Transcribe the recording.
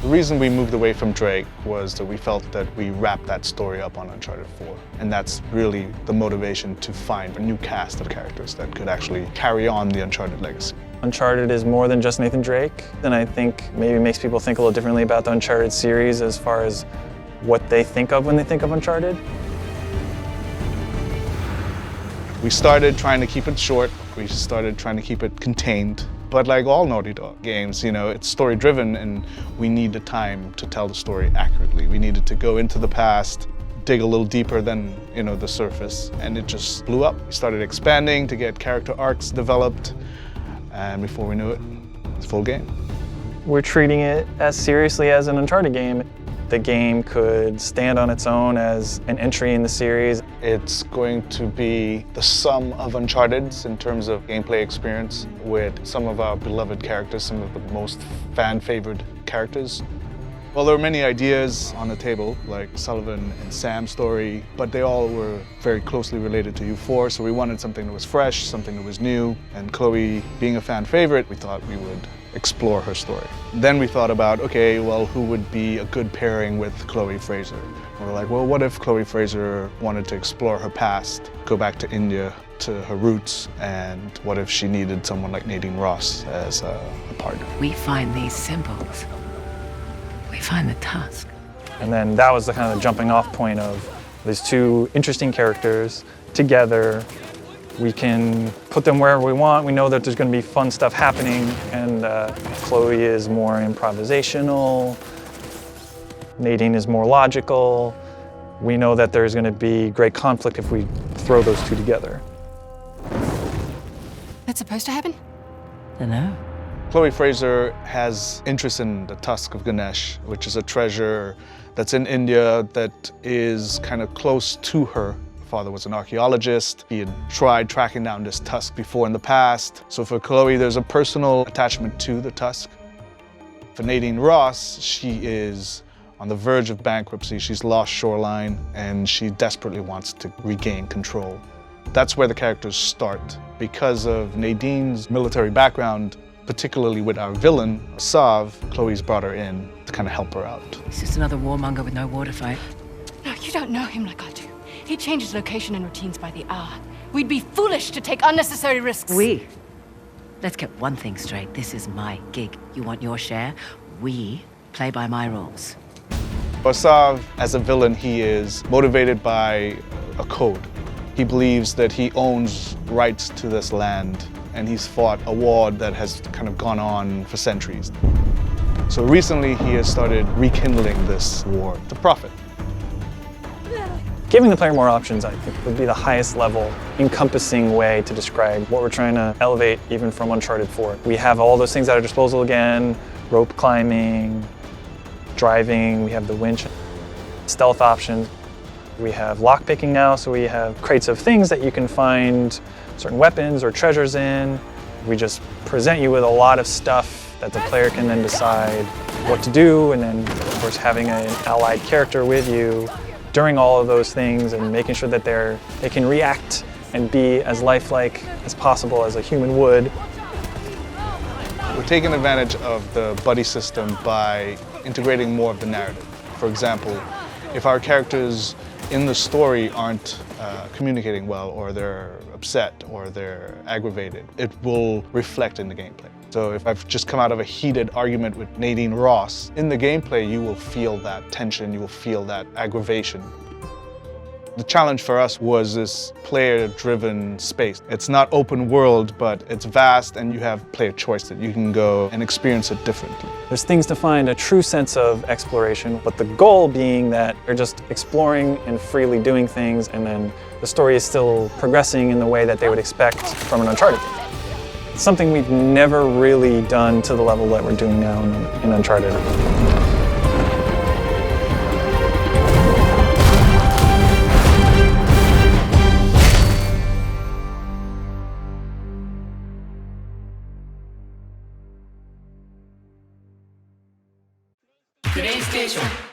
The reason we moved away from Drake was that we felt that we wrapped that story up on Uncharted 4. And that's really the motivation to find a new cast of characters that could actually carry on the Uncharted legacy. Uncharted is more than just Nathan Drake, and I think maybe makes people think a little differently about the Uncharted series as far as what they think of when they think of Uncharted. We started trying to keep it short. We started trying to keep it contained. But like all Naughty Dog games, you know, it's story-driven and we need the time to tell the story accurately. We needed to go into the past, dig a little deeper than, you know, the surface, and it just blew up. We started expanding to get character arcs developed, and before we knew it, it's a full game. We're treating it as seriously as an Uncharted game. The game could stand on its own as an entry in the series. It's going to be the sum of Uncharted's in terms of gameplay experience with some of our beloved characters, some of the most fan-favored characters. Well, there were many ideas on the table, like Sullivan and Sam's story, but they all were very closely related to U4, so we wanted something that was fresh, something that was new, and Chloe, being a fan favorite, we thought we would explore her story. Then we thought about, okay, well, who would be a good pairing with Chloe Fraser? We were like, well, what if Chloe Fraser wanted to explore her past, go back to India, to her roots, and what if she needed someone like Nadine Ross as a partner? We find these symbols. We find the tusk. And then that was the kind of jumping off point of these two interesting characters together. We can put them wherever we want. We know that there's going to be fun stuff happening, and Chloe is more improvisational. Nadine is more logical. We know that there's going to be great conflict if we throw those two together. That's supposed to happen? I know. Chloe Fraser has interest in the Tusk of Ganesh, which is a treasure that's in India that is kind of close to her. Her father was an archaeologist. He had tried tracking down this tusk before in the past. So for Chloe, there's a personal attachment to the tusk. For Nadine Ross, she is on the verge of bankruptcy. She's lost Shoreline, and she desperately wants to regain control. That's where the characters start. Because of Nadine's military background, particularly with our villain, Sav, Chloe's brought her in to kind of help her out. He's just another warmonger with no war to fight. No, you don't know him like I do. He changes location and routines by the hour. We'd be foolish to take unnecessary risks. Let's get one thing straight. This is my gig. You want your share? We play by my rules. For Sav, as a villain, he is motivated by a code. He believes that he owns rights to this land, and he's fought a war that has kind of gone on for centuries. So recently he has started rekindling this war to profit. Giving the player more options, I think, would be the highest level, encompassing way to describe what we're trying to elevate even from Uncharted 4. We have all those things at our disposal again, rope climbing, driving, we have the winch, stealth options. We have lockpicking now, so we have crates of things that you can find certain weapons or treasures in. We just present you with a lot of stuff that the player can then decide what to do, and then of course having an allied character with you during all of those things and making sure that they can react and be as lifelike as possible as a human would. We're taking advantage of the buddy system by integrating more of the narrative. For example, if our characters in the story aren't communicating well, or they're upset, or they're aggravated, it will reflect in the gameplay. So if I've just come out of a heated argument with Nadine Ross, in the gameplay you will feel that tension, you will feel that aggravation. The challenge for us was this player-driven space. It's not open world, but it's vast, and you have player choice that you can go and experience it differently. There's things to find a true sense of exploration, but the goal being that you're just exploring and freely doing things, and then the story is still progressing in the way that they would expect from an Uncharted game. It's something we've never really done to the level that we're doing now in Uncharted. PlayStation